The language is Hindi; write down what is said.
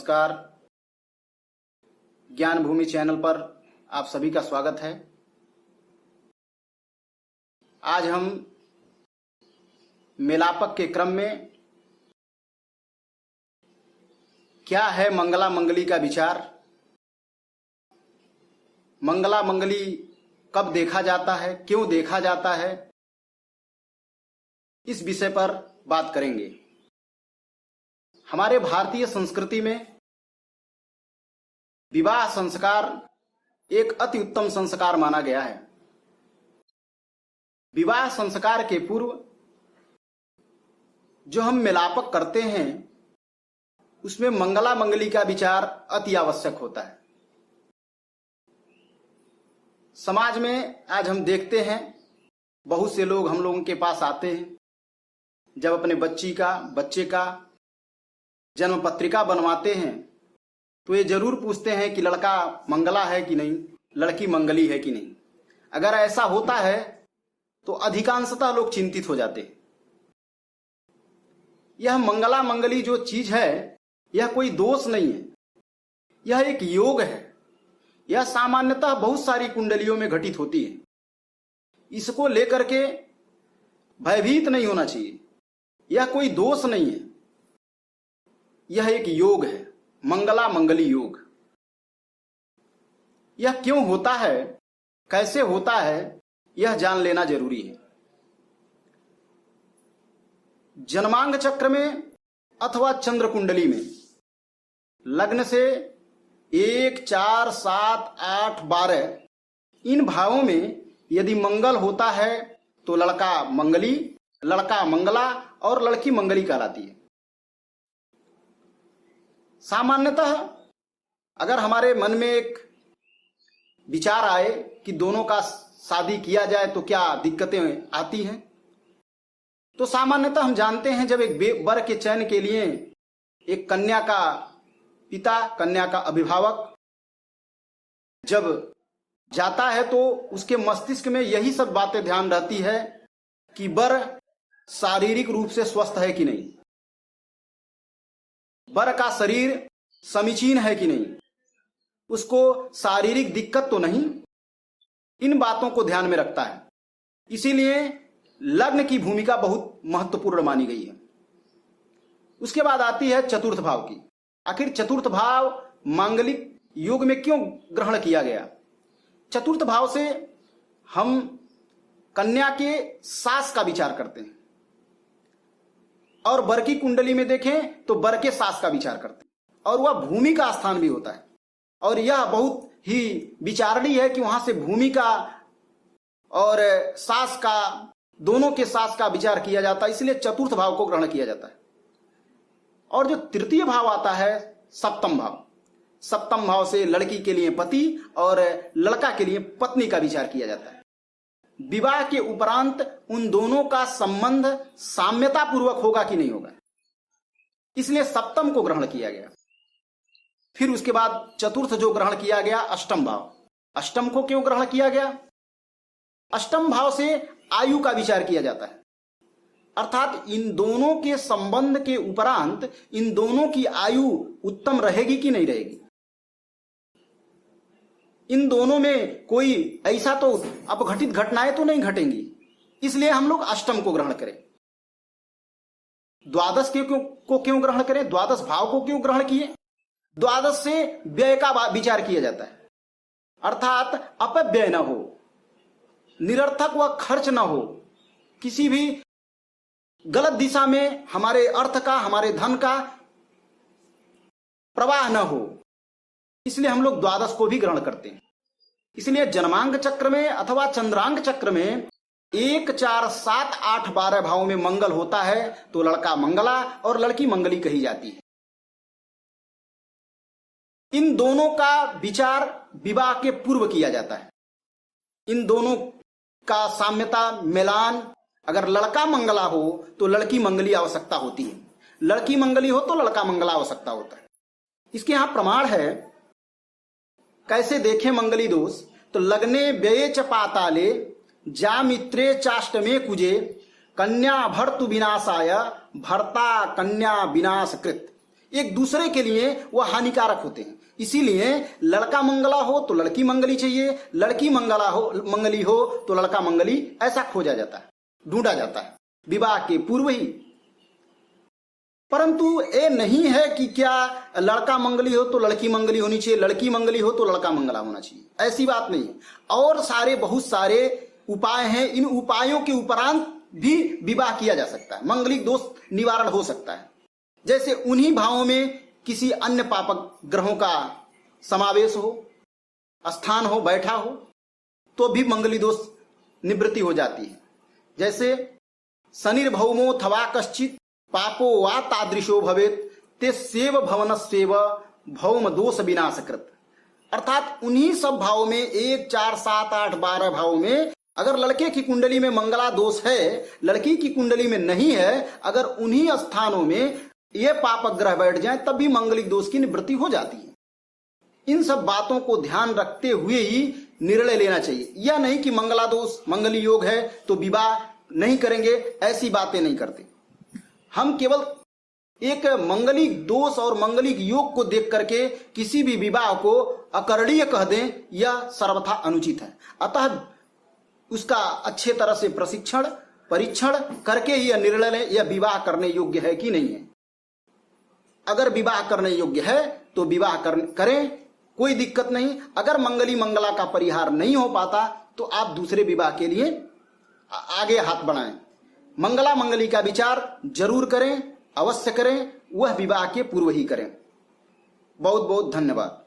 नमस्कार। ज्ञान भूमि चैनल पर आप सभी का स्वागत है। आज हम मेलापक के क्रम में क्या है मंगला मंगली का विचार, मंगला मंगली कब देखा जाता है, क्यों देखा जाता है, इस विषय पर बात करेंगे। हमारे भारतीय संस्कृति में विवाह संस्कार एक अति उत्तम संस्कार माना गया है। विवाह संस्कार के पूर्व जो हम मेलापक करते हैं उसमें मंगला मंगली का विचार अति आवश्यक होता है। समाज में आज हम देखते हैं बहुत से लोग हम लोगों के पास आते हैं, जब अपने बच्चे का जन्म पत्रिका बनवाते हैं तो ये जरूर पूछते हैं कि लड़का मंगला है कि नहीं, लड़की मंगली है कि नहीं। अगर ऐसा होता है तो अधिकांशतः लोग चिंतित हो जाते हैं। यह मंगला मंगली जो चीज है यह कोई दोष नहीं है, यह एक योग है। यह सामान्यतः बहुत सारी कुंडलियों में घटित होती है। इसको लेकर के भयभीत नहीं होना चाहिए। यह कोई दोष नहीं है, यह एक योग है, मंगला मंगली योग। यह क्यों होता है, कैसे होता है, यह जान लेना जरूरी है। जन्मांग चक्र में अथवा चंद्र कुंडली में लग्न से 1, 4, 7, 8, 12 इन भावों में यदि मंगल होता है तो लड़का मंगली, लड़का मंगला और लड़की मंगली कहलाती है। सामान्यतः अगर हमारे मन में एक विचार आए कि दोनों का शादी किया जाए तो क्या दिक्कतें आती हैं, तो सामान्यतः हम जानते हैं जब एक वर के चयन के लिए एक कन्या का पिता, कन्या का अभिभावक जब जाता है तो उसके मस्तिष्क में यही सब बातें ध्यान रहती है कि वर शारीरिक रूप से स्वस्थ है कि नहीं, वर का शरीर समीचीन है कि नहीं, उसको शारीरिक दिक्कत तो नहीं। इन बातों को ध्यान में रखता है। इसीलिए लग्न की भूमिका बहुत महत्वपूर्ण मानी गई है। उसके बाद आती है चतुर्थ भाव की। आखिर चतुर्थ भाव मांगलिक योग में क्यों ग्रहण किया गया? चतुर्थ भाव से हम कन्या के सास का विचार करते हैं और वर की कुंडली में देखें तो वर के सास का विचार करते हैं, और वह भूमि का स्थान भी होता है। और यह बहुत ही विचारणीय है कि वहां से भूमि का और सास का, दोनों के सास का विचार किया जाता है। इसलिए चतुर्थ भाव को ग्रहण किया जाता है। और जो तृतीय भाव आता है सप्तम भाव, सप्तम भाव से लड़की के लिए पति और लड़का के लिए पत्नी का विचार किया जाता है। विवाह के उपरांत उन दोनों का संबंध साम्यता पूर्वक होगा कि नहीं होगा, इसलिए सप्तम को ग्रहण किया गया। फिर उसके बाद चतुर्थ जो ग्रहण किया गया अष्टम भाव। अष्टम को क्यों ग्रहण किया गया? अष्टम भाव से आयु का विचार किया जाता है, अर्थात इन दोनों के संबंध के उपरांत इन दोनों की आयु उत्तम रहेगी कि नहीं रहेगी। इन दोनों में कोई ऐसा तो अपघटित घटनाएं तो नहीं घटेंगी, इसलिए हम लोग अष्टम को ग्रहण करें। द्वादश को क्यों ग्रहण करें? द्वादश भाव को क्यों ग्रहण किए? द्वादश से व्यय का विचार किया जाता है, अर्थात अपव्यय न हो, निरर्थक व खर्च न हो, किसी भी गलत दिशा में हमारे अर्थ का, हमारे धन का प्रवाह न हो, इसलिए हम लोग द्वादश को भी ग्रहण करते हैं। इसलिए जन्मांग चक्र में अथवा चंद्रांग चक्र में 1, 4, 7, 8, 12 भावों में मंगल होता है तो लड़का मंगला और लड़की मंगली कही जाती है। इन दोनों का विचार विवाह के पूर्व किया जाता है। इन दोनों का साम्यता, मिलान, अगर लड़का मंगला हो तो लड़की मंगली आवश्यकता होती है, लड़की मंगली हो तो लड़का मंगला आवश्यकता होता है। इसके यहां प्रमाण है। कैसे देखें मंगली दोष? तो लग्ने व्यये च पाताले जामित्रे चाष्टमे कुजे कन्या भर्तु विनाशाय भर्ता कन्या विनाश कृत। एक दूसरे के लिए वह हानिकारक होते हैं। इसीलिए लड़का मंगला हो तो लड़की मंगली चाहिए, लड़की मंगली हो तो लड़का मंगली, ऐसा खोजा जाता है, ढूंढा जाता है विवाह के पूर्व ही। परंतु ये नहीं है कि क्या लड़का मंगली हो तो लड़की मंगली होनी चाहिए, लड़की मंगली हो तो लड़का मंगला होना चाहिए, ऐसी बात नहीं है। और बहुत सारे उपाय हैं, इन उपायों के उपरांत भी विवाह किया जा सकता है, मंगलिक दोष निवारण हो सकता है। जैसे उन्हीं भावों में किसी अन्य पापक ग्रहों का समावेश हो, स्थान हो, बैठा हो, तो भी मंगली दोष निवृत्ति हो जाती है। जैसे शनिर्भौमो थवा कश्चित पापो वा तादृशो भवेत ते सेव भवन सेव भौम दोष विनाशकृत। अर्थात उन्हीं सब भावों में 1, 4, 7, 8, 12 भावों में अगर लड़के की कुंडली में मंगला दोष है, लड़की की कुंडली में नहीं है, अगर उन्हीं स्थानों में ये पापक ग्रह बैठ जाए तब भी मंगलिक दोष की निवृत्ति हो जाती है। इन सब बातों को ध्यान रखते हुए ही निर्णय लेना चाहिए। यह नहीं कि मंगला दोष, मंगली योग है तो विवाह नहीं करेंगे, ऐसी बातें नहीं करते। हम केवल एक मंगलिक दोष और मंगलिक योग को देख करके किसी भी विवाह को अकरणीय कह दें, यह सर्वथा अनुचित है। अतः उसका अच्छे तरह से परीक्षण करके ही यह निर्णय लें, यह विवाह करने योग्य है कि नहीं है। अगर विवाह करने योग्य है तो विवाह करें, कोई दिक्कत नहीं। अगर मंगली मंगला का परिहार नहीं हो पाता तो आप दूसरे विवाह के लिए आगे हाथ बढ़ाएं। मंगला मंगली का विचार जरूर करें, अवश्य करें, वह विवाह के पूर्व ही करें। बहुत बहुत धन्यवाद।